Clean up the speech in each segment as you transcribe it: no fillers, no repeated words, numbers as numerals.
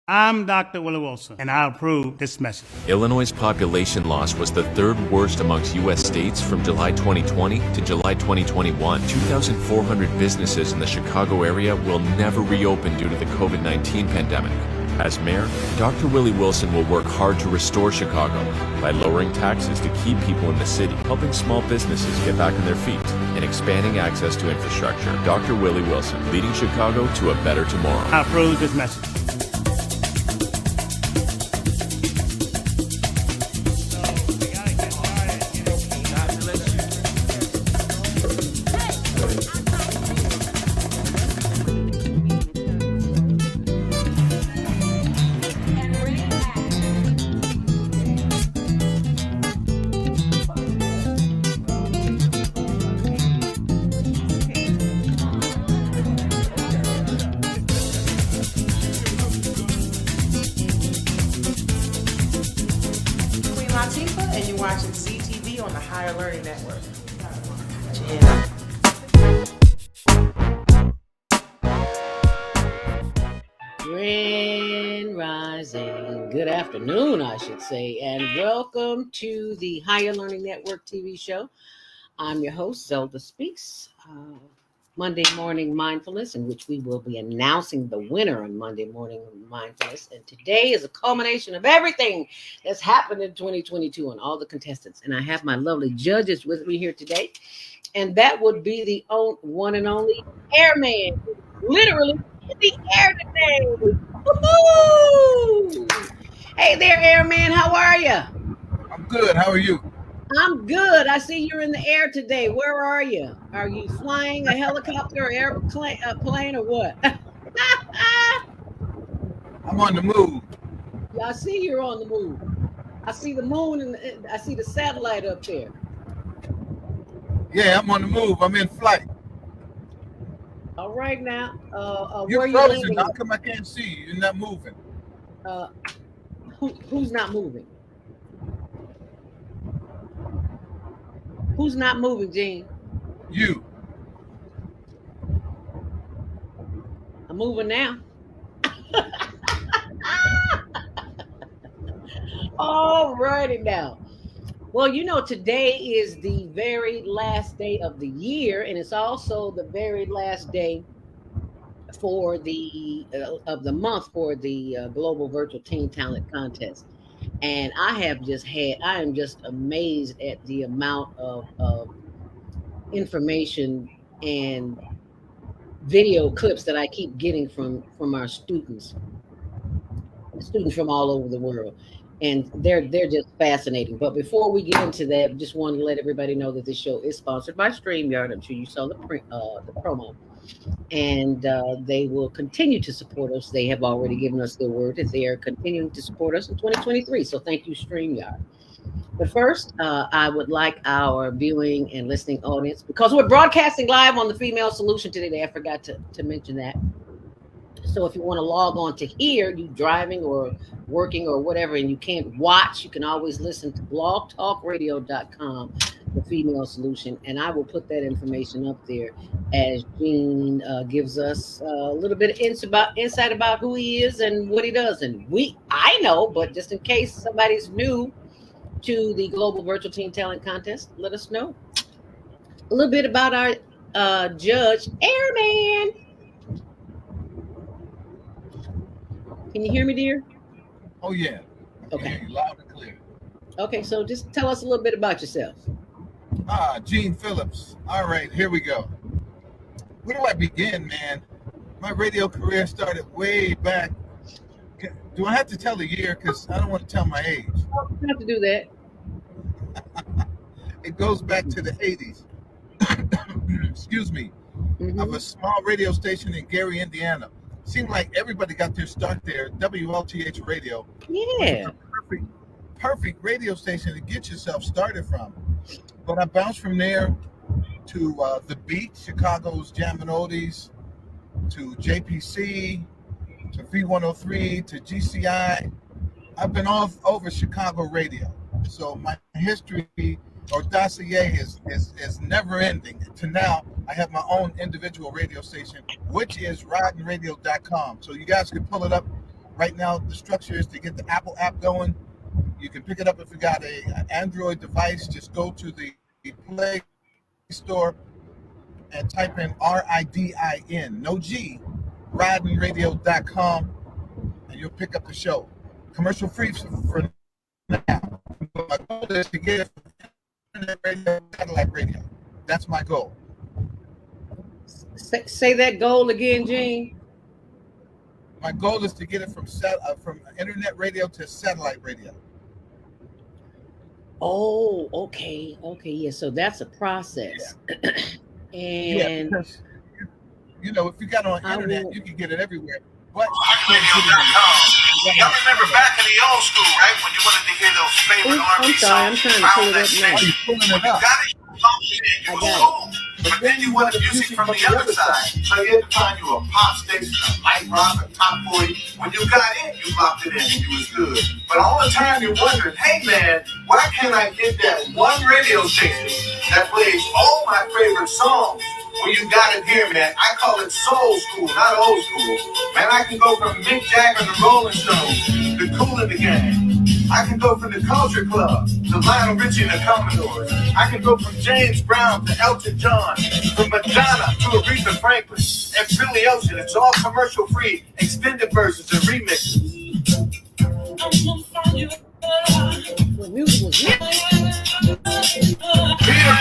I'm Dr. Willie Wilson, and I approve this message. Illinois' population loss was the third worst amongst U.S. states from July 2020 to July 2021. 2,400 businesses in the Chicago area will never reopen due to the COVID-19 pandemic. As mayor, Dr. Willie Wilson will work hard to restore Chicago by lowering taxes to keep people in the city, helping small businesses get back on their feet, and expanding access to infrastructure. Dr. Willie Wilson, leading Chicago to a better tomorrow. I approve this message. And you're watching ZTV on the Higher Learning Network. Grand Rising. Good afternoon, I should say, and welcome to the Higher Learning Network TV show. I'm your host, Zelda Speaks. Monday Morning Mindfulness, in which we will be announcing the winner on Monday Morning Mindfulness. And today is a culmination of everything that's happened in 2022 on all the contestants. And I have my lovely judges with me here today. And that would be the one and only Airman, literally in the air today. Woo-hoo! Hey there, Airman. How are you? I'm good. How are you? I'm good. I see you're in the air today. Where are you? Are you flying a helicopter or airplane, plane or what? I'm on the move. Yeah, I see you're on the move. I see the moon and I see the satellite up there. Yeah, I'm on the move. I'm in flight. All right now. You're where frozen. you landing? How come I can't see you? You're not moving. Who's not moving? Who's not moving, Gene? You. I'm moving now. All righty now. Well, you know, today is the very last day of the year, and it's also the very last day for the of the month for the Global Virtual Teen Talent Contest. And I am just amazed at the amount of information and video clips that I keep getting from our students from all over the world. And they're just fascinating. But before we get into that, just wanted to let everybody know that this show is sponsored by StreamYard. I'm sure you saw the promo. And they will continue to support us. They have already given us their word that they are continuing to support us in 2023. So thank you, StreamYard. But first, I would like our viewing and listening audience, because we're broadcasting live on the Female Solution today. I forgot to mention that. So if you want to log on to hear, you driving or working or whatever, and you can't watch, you can always listen to blogtalkradio.com, the Female Solution. And I will put that information up there as Gene gives us a little bit of insight about who he is and what he does. And I know, but just in case somebody's new to the Global Virtual Teen Talent Contest, let us know a little bit about our judge, Airman. Can you hear me, dear? Oh, yeah. Okay. Loud and clear. Okay, so just tell us a little bit about yourself. Gene Phillips. All right, here we go. Where do I begin, man? My radio career started way back. Do I have to tell the year? Because I don't want to tell my age. You don't have to do that. It goes back to the 80s. Excuse me. Mm-hmm. Of a small radio station in Gary, Indiana. Seemed like everybody got their start there. WLTH Radio. Yeah. Perfect radio station to get yourself started from. But I bounced from there to The Beat, Chicago's Jam and Oldies, to JPC, to V103, to GCI. I've been all over Chicago radio. So my history or dossier is never ending. To now, I have my own individual radio station, which is roddenradio.com. So you guys can pull it up Right now, the structure is to get the Apple app going. You can pick it up if you got an Android device. Just go to the Play Store and type in RIDIN, no G, ridinradio.com, and you'll pick up the show. Commercial free for now. My goal is to get it from internet radio, satellite radio. That's my goal. Say that goal again, Gene. My goal is to get it from internet radio to satellite radio. Oh, okay, yeah. So that's a process. And because you know, if you got it on internet, you can get it everywhere. But y'all remember back in the old school, right? When you wanted to hear those favorite R&B songs. I'm trying to pull it up now. you're pulling it up. I got it. But then you wanted music from the other side. So you had to find you a pop station, a light rock, a top 40. When you got in, you locked it in and you was good. But all the time you're wondering, hey man, why can't I get that one radio station that plays all my favorite songs? Well, you got it here, man. I call it soul school, not old school. Man, I can go from Mick Jagger to Rolling Stones to Kool and the Gang. I can go from the Culture Club to Lionel Richie and the Commodores. I can go from James Brown to Elton John, from Madonna to Aretha Franklin and Billy Ocean. It's all commercial free, extended versions and remixes. The music was Peter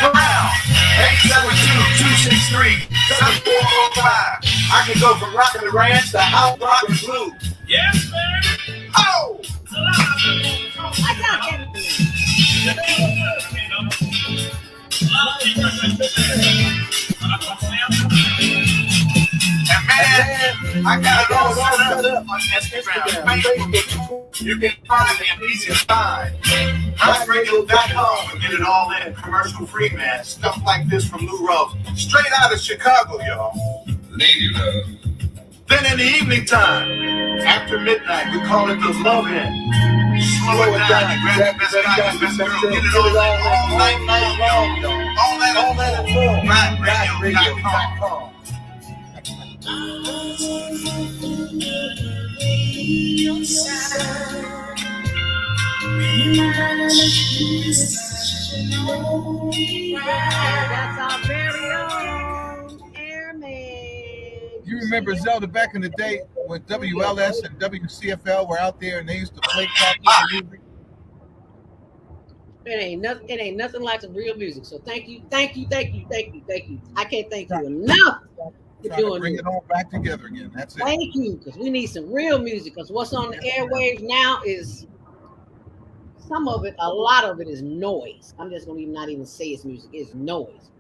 Brown, 872-263-7405. I can go from Rockin' the Ranch to House Rock and Blues. Yes, man. Oh! I got that. And man, I got it all set up on Instagram, Facebook. You can find me at easy to find. HouseRadio.com and get it all in. Commercial free, man. Stuff like this from Lou Rose. Straight out of Chicago, y'all. Lady Love. Then in the evening time, after midnight, we call it the love end. Slow it down, you grab the best guy, the best girl, get it all night long. All that and more. RideRadio.com. That's our very own airman. You remember Zelda back in the day when WLS and WCFL were out there and they used to play classical music? It ain't nothing like some real music. So thank you. I can't thank you enough for Trying to doing bring this. it all back together again. That's it. Thank you, because we need some real music. Because what's on the airwaves now is a lot of it is noise. I'm just gonna not even say it's music. It's noise.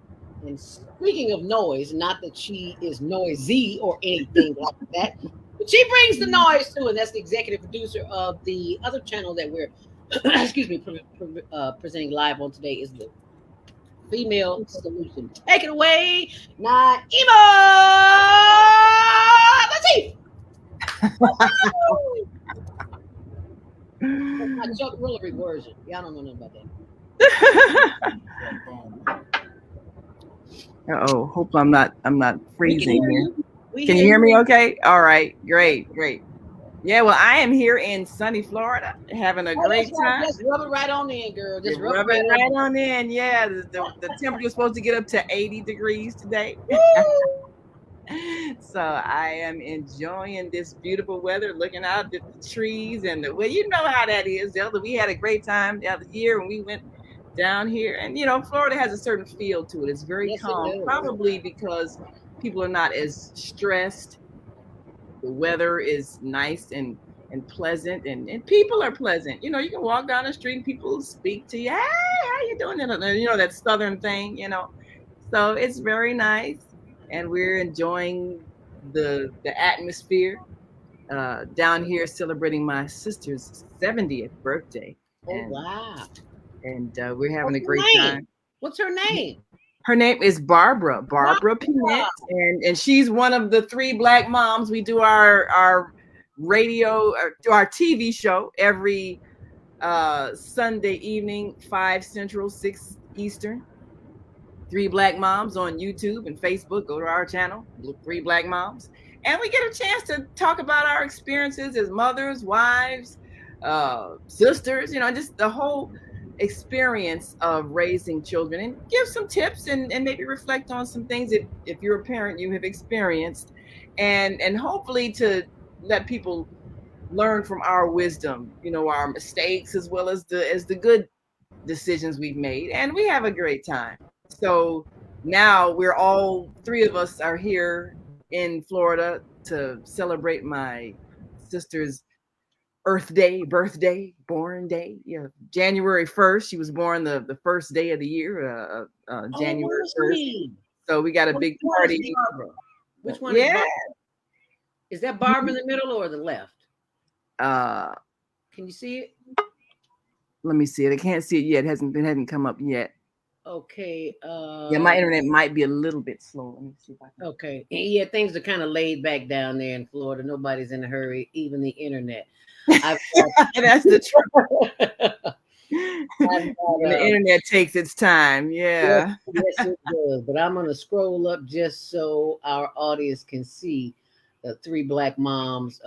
And speaking of noise, not that she is noisy or anything like that, but she brings the noise too, and that's the executive producer of the other channel that we're presenting live on today is the Female Solution. Take it away, Naima. Latif. That's my Chuck Woolery version. Y'all don't know nothing about that. Oh, hope I'm not freezing here. Can you hear hear me okay? All right, great. Yeah, well, I am here in sunny Florida having a great time. Just rub it right on in, girl. Just rub it right on in. Yeah, the temperature is supposed to get up to 80 degrees today. So I am enjoying this beautiful weather, looking out at the trees and well, you know how that is, Zelda. We had a great time the other year when we went down here, and you know, Florida has a certain feel to it. It's very calm, probably because people are not as stressed. The weather is nice and pleasant, and people are pleasant. You know, you can walk down the street and people speak to you. Hey, how you doing? You know, that Southern thing, you know. So it's very nice, and we're enjoying the atmosphere down here, celebrating my sister's 70th birthday. Oh, wow. And we're having a great time. What's her name? Her name is Barbara Pinette, and she's one of the 3 Black moms. We do our radio, our TV show every Sunday evening, 5 Central, 6 Eastern. 3 Black Moms on YouTube and Facebook. Go to our channel, 3 Black Moms. and we get a chance to talk about our experiences as mothers, wives, sisters, just the whole experience of raising children, and give some tips and maybe reflect on some things if you're a parent you have experienced, and hopefully to let people learn from our wisdom, our mistakes as well as the good decisions we've made, and we have a great time. So now we're all three of us are here in Florida to celebrate my sister's birthday, born day. Yeah, January 1st. She was born the first day of the year, January 1st. So we got a big party. Which one is Barbara? Is that Barbara in the middle or the left? Can you see it? Let me see it. I can't see it yet. It hasn't come up yet. Okay. Yeah, my internet might be a little bit slow. Let me see if I can. Okay. Yeah, things are kind of laid back down there in Florida. Nobody's in a hurry, even the internet. That's the truth. The internet takes its time. Yeah. Yes, it does. But I'm going to scroll up just so our audience can see the Three Black Moms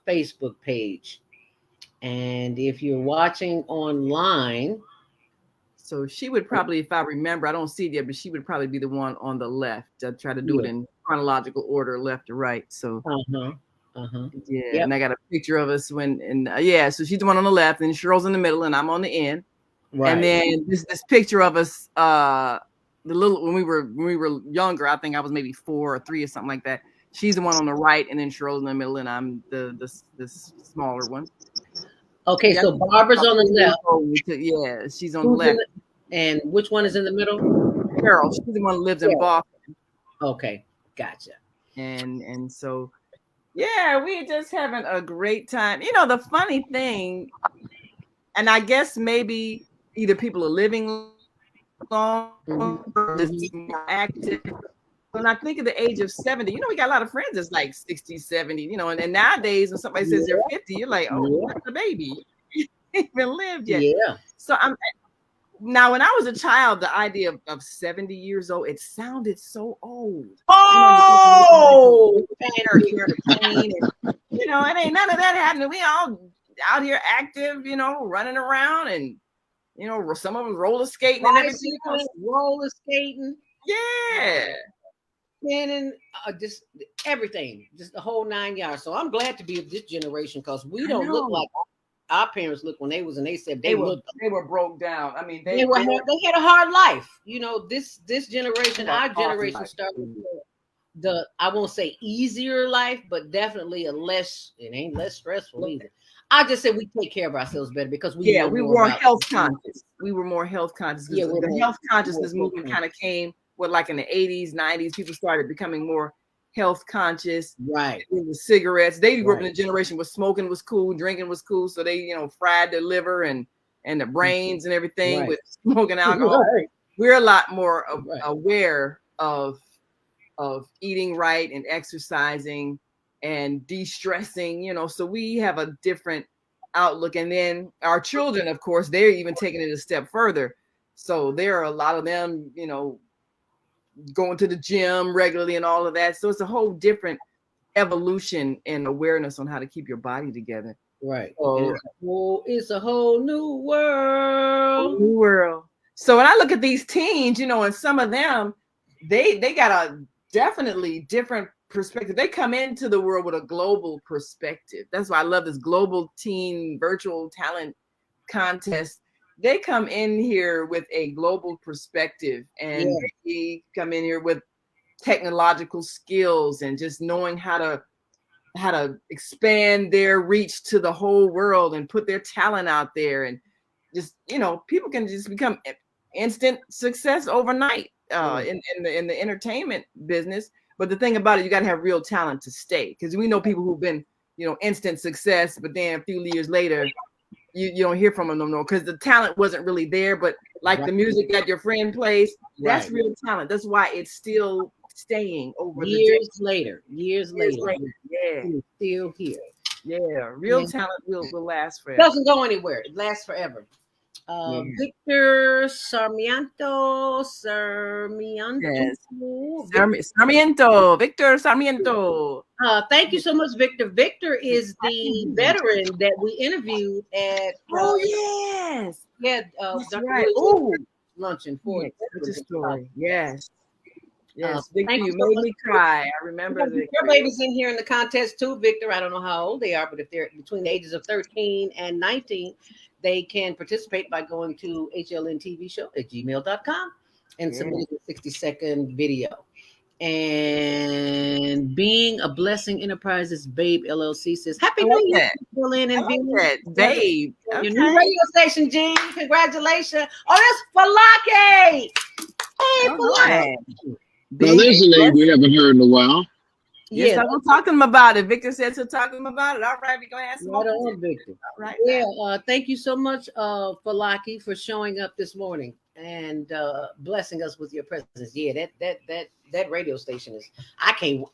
Facebook page. And if you're watching online, so she would probably, if I remember, I don't see it yet, but she would probably be the one on the left. I try to do it in chronological order, left to right. So yeah, and I got a picture of us so she's the one on the left, and Cheryl's in the middle, and I'm on the end. Right. And then this picture of us, when we were younger, I think I was maybe 4 or 3 or something like that. She's the one on the right, and then Cheryl's in the middle, and I'm the smaller one. Okay, so Barbara's on the left. Yeah, she's on the left. And which one is in the middle? Carol. She's the one who lives in Boston. Okay, gotcha. And so, yeah, we're just having a great time. The funny thing, and I guess maybe either people are living long, or more active. When I think of the age of 70, we got a lot of friends that's like 60, 70, and nowadays when somebody says they're 50, you're like, oh, that's a baby. You ain't even lived yet. Yeah. So now when I was a child, the idea of 70 years old, it sounded so old. Oh, it ain't none of that happening. We all out here active, running around, and some of them roller skating and everything. Roller skating. Yeah. And just everything, just the whole 9 yards. So I'm glad to be of this generation, because we don't look like our parents looked when they was, and they said they were broke down. I mean, they had a hard life. This generation, our generation started I won't say easier life, but definitely it ain't less stressful either. I just said we take care of ourselves better because we were more health conscious. We were more health conscious. Yeah, the health consciousness movement kind of came. Like in the 80s, 90s, people started becoming more health conscious. Right. The cigarettes. They grew up in a generation where smoking was cool, drinking was cool. So they, fried their liver and the brains and everything with smoking alcohol. Right. We're a lot more aware of eating right and exercising and de-stressing, so we have a different outlook. And then our children, of course, they're even taking it a step further. So there are a lot of them, going to the gym regularly and all of that. So it's a whole different evolution and awareness on how to keep your body together. Right. So, it's a whole new world. So when I look at these teens, and some of them, they got a definitely different perspective. They come into the world with a global perspective. That's why I love this global teen virtual talent contest. They come in here with a global perspective, and they come in here with technological skills and just knowing how to expand their reach to the whole world and put their talent out there. And just, people can just become instant success overnight in the entertainment business. But the thing about it, you got to have real talent to stay, because we know people who've been, instant success, but then a few years later, you don't hear from them no more because the talent wasn't really there. But like the music that your friend plays, that's real talent. That's why it's still staying over years later. Yeah, it's still here. Yeah, real talent will last forever. Doesn't go anywhere. It lasts forever. Victor Sarmiento. Yes. Sarmiento. Victor Sarmiento. Thank you so much, Victor. Victor is the veteran that we interviewed at. Oh yes. Yeah, That's Dr. right. Willie Oh, luncheon for yes, the such a veterans. story. Yes. Yes, Victor, thank you you so made much. me cry. I remember the Your babies in here in the contest too, Victor. I don't know how old they are, but if they're between the ages of 13 and 19, they can participate by going to hlntvshow@gmail.com and submitting a 60-second video. And Being a Blessing Enterprises Babe LLC says, Happy I New like Year, that. Berlin and Being. Babe. Your Okay. new radio station, Gene. Congratulations. Oh, that's Falake. Hey, All Falake. right. Now, there's a name we haven't heard in a while. Yes, Yeah, I'm gonna talk to him about it. Victor said to talk to him about it. All right, we're gonna have some right more. on, Victor. All right. Yeah, thank you so much, Falaki, for showing up this morning and blessing us with your presence. Yeah, that radio station is. I can't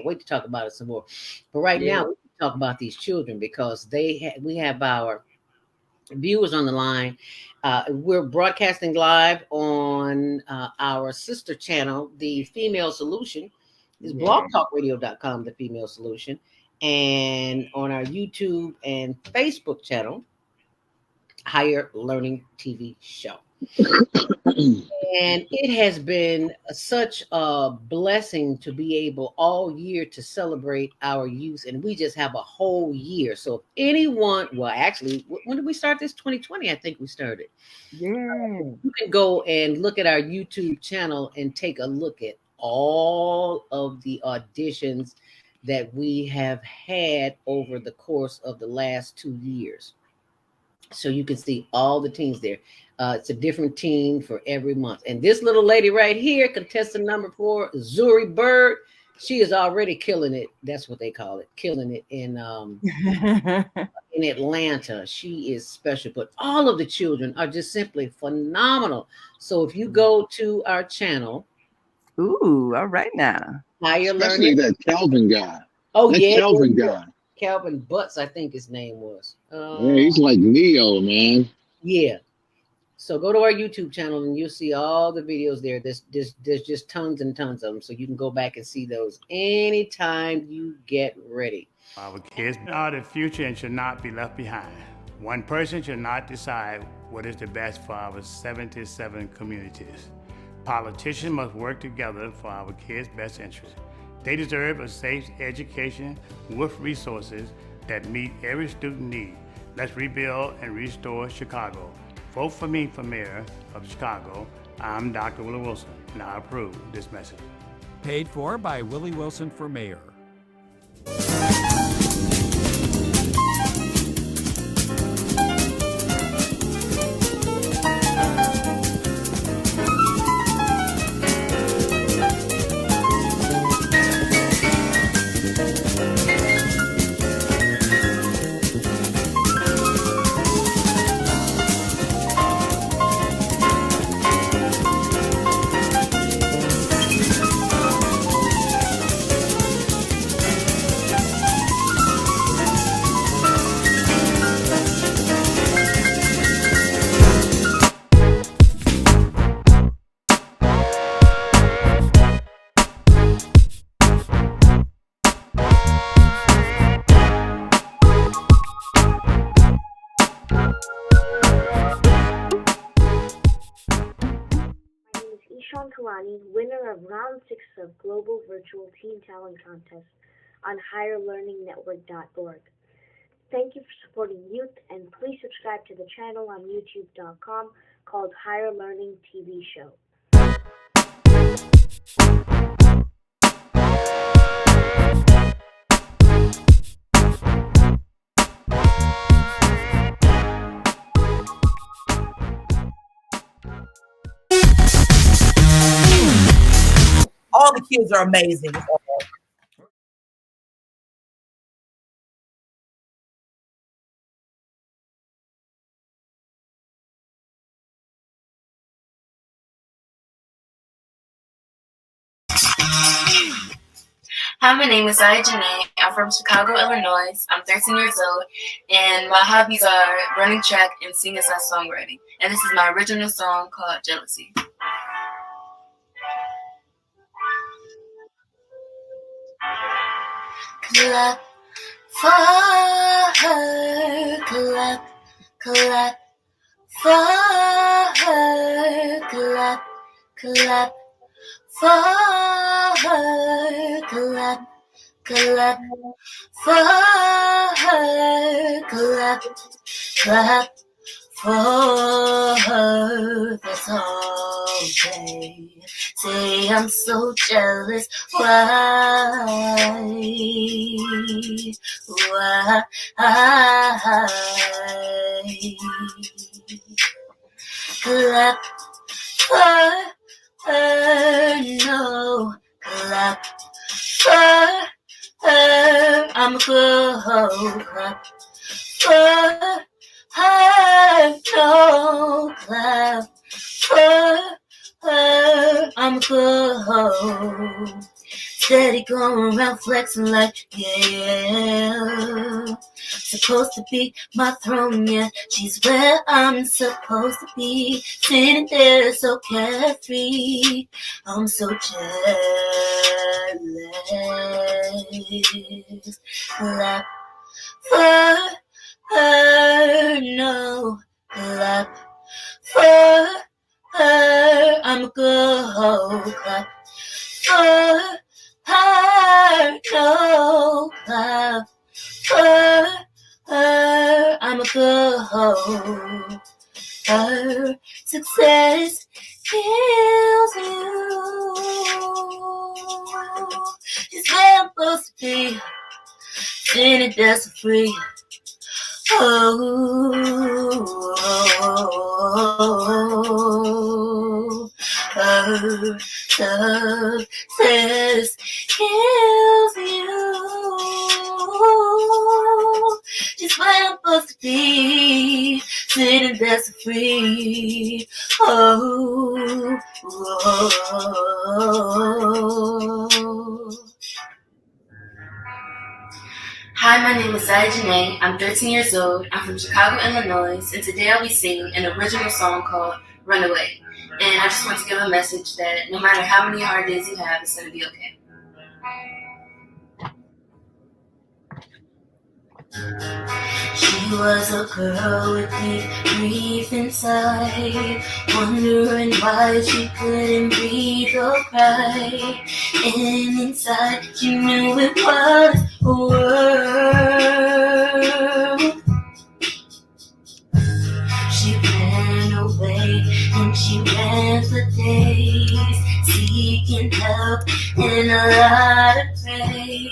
wait to talk about it some more. But right now, we can talk about these children because we have our viewers on the line. We're broadcasting live on our sister channel, the Female Solution. Is blogtalkradio.com, the Female Solution, and on our YouTube and Facebook channel, Higher Learning TV Show. And it has been such a blessing to be able all year to celebrate our youth. And we just have a whole year. So if anyone, well, actually, when did we start this? 2020, I think we started. Yeah. You can go and look at our YouTube channel and take a look at all of the auditions that we have had over the course of the last 2 years. So you can see all the teams there. It's a different team for every month. And this little lady right here, contestant number 4, Zuri Bird, she is already killing it. That's what they call it, killing it in Atlanta. She is special, but all of the children are just simply phenomenal. So if you go to our channel, ooh, all right now. Higher Especially Learning. that Calvin guy. Oh, that yeah. Calvin guy. Calvin Butts, I think his name was. Yeah, he's like Neo, man. Yeah. So go to our YouTube channel and you'll see all the videos there. There's just tons and tons of them. So you can go back and see those anytime you get ready. Our kids are the future and should not be left behind. One person should not decide what is the best for our 77 communities. Politicians must work together for our kids' best interest. They deserve a safe education with resources that meet every student need. Let's rebuild and restore Chicago. Vote for me for mayor of Chicago. I'm Dr. Willie Wilson, and I approve this message. Paid for by Willie Wilson for mayor. Winner of Round 6 of Global Virtual Teen Talent Contest on HigherLearningNetwork.org. Thank you for supporting youth, and please subscribe to the channel on YouTube.com called Higher Learning TV Show. All the kids are amazing. Hi, my name is Ziya Jenaye. I'm from Chicago, Illinois. I'm 13 years old, and my hobbies are running track and singer-songwriting. And this is my original song called Jealousy. Clap for her, clap, clap for her, clap, clap for her, clap, clap for her, clap, clap for her. That's all they say. I'm so jealous. Why? Clap for her, no. Clap for her. I'm good. Clap for her, no. Clap for her. I'm good. Steady going around flexing like, yeah. Supposed to be my throne, yeah. She's where I'm supposed to be. Sitting there so carefree. I'm so jealous. Clap for her, no. Clap for her. I'm good. Clap for her, no. Clap for her. I'm a good hoe. Her success kills you. She's where I'm supposed to be. Sitting there so free. Her success kills you. Just where I'm supposed to be, sitting there so free. Hi, my name is Ziya Jenaye. I'm 13 years old. I'm from Chicago, Illinois, and today I'll be singing an original song called Runaway. And I just want to give a message that no matter how many hard days you have, it's going to be okay. She was a girl with deep grief inside, wondering why she couldn't breathe or cry. And inside she knew it was a world. She ran away and she ran for days, seeking help and a lot of praise.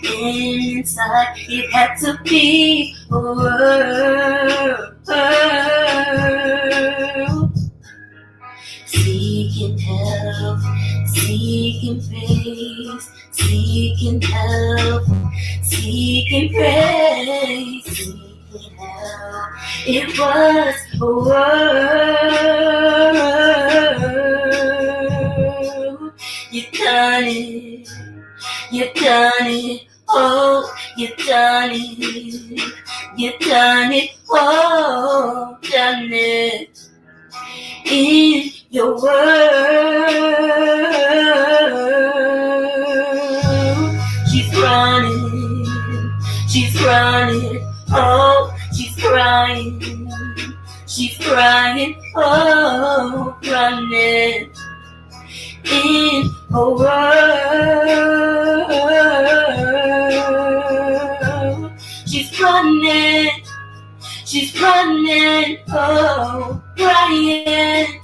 And inside it had to be a world. Seeking help, seeking praise, seeking help, seeking praise, seeking help. It was a world. You've done it, you've done it, oh, you've done it, you've done it, oh, done it. In your world, she's running, oh, she's crying, oh, running. In a world, she's running, oh, crying.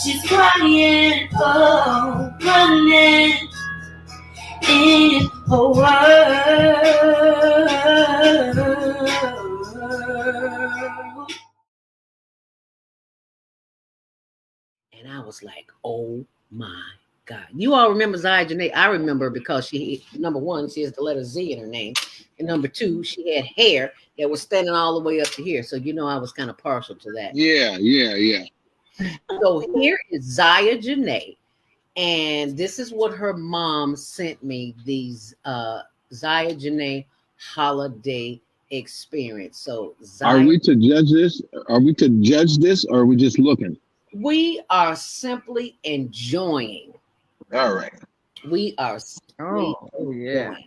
She's crying, oh, running in a world. And I was like, oh my God. You all remember Ziya Jenaye? I remember because she, number one, she has the letter Z in her name. And number two, she had hair that was standing all the way up to here. So, you know, I was kind of partial to that. Yeah. So here is Ziya Jenaye And this is what her mom sent me, these Ziya Jenaye holiday experience. So Are Ziya, we to judge this? Are we to judge this, or are we just looking? we are simply enjoying. All right. We are simply enjoying.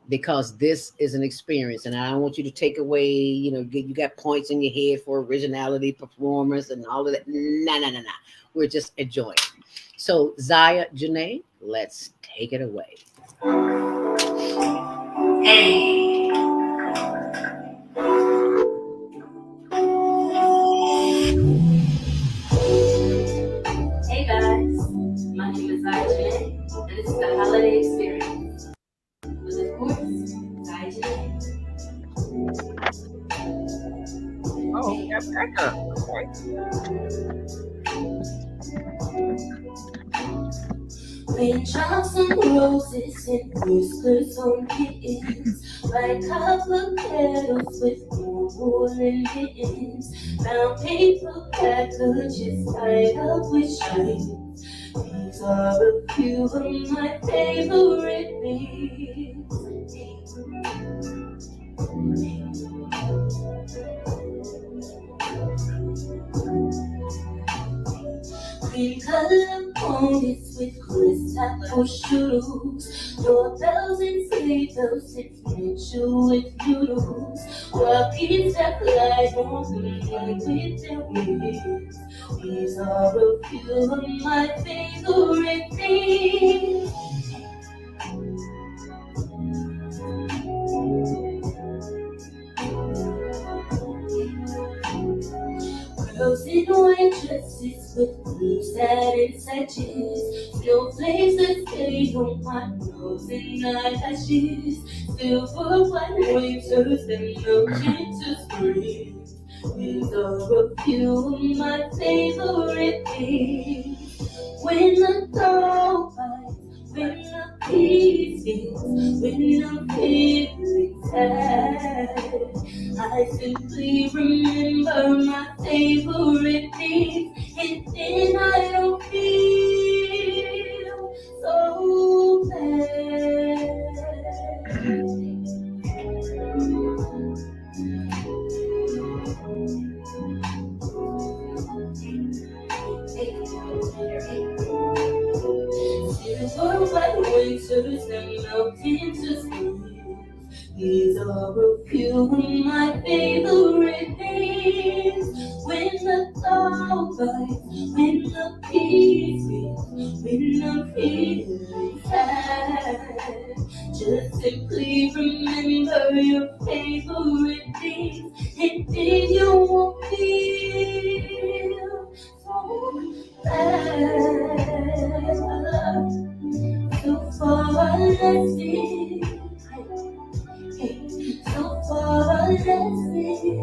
Because this is an experience, and I don't want you to take away, you got points in your head for originality, performance, and all of that. No. We're just enjoying. So, Ziya Jenaye, let's take it away. Hey. Hey guys, my name is Ziya Jenaye, and this is the holiday experience. With of course, Ziya Jenaye. Oh, yeah, back up. Raindrops and roses and whiskers on kittens, like copper kettles with woolen mittens, brown paper packages tied up with strings. These are a few of my favorite things. Green color ponies with crystal shoes, doorbells and sleigh bells and snitcher with noodles, rockies that glide on the moon with their wings. These are a few of my favorite things. Girls in white dresses with blue satin sashes, snowflakes that stay on my nose and eyelashes, silver white winters that melt into spring. These are a few of my favorite things. When the dog bites, when the peace sings, when I'm feeling sad, I simply remember my favorite things, and then I don't feel so bad. Silver white winters that melt into spring. These are a few of my favorite things. When the dog bites, when the peace feels, when I'm feeling sad, just simply remember your favorite things, and then you won't feel so bad. So far a lesson, so far a lesson,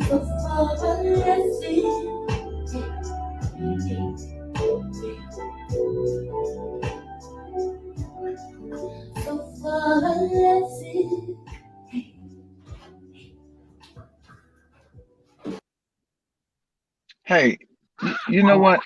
so far a lesson. So far a lesson. Hey, you know what?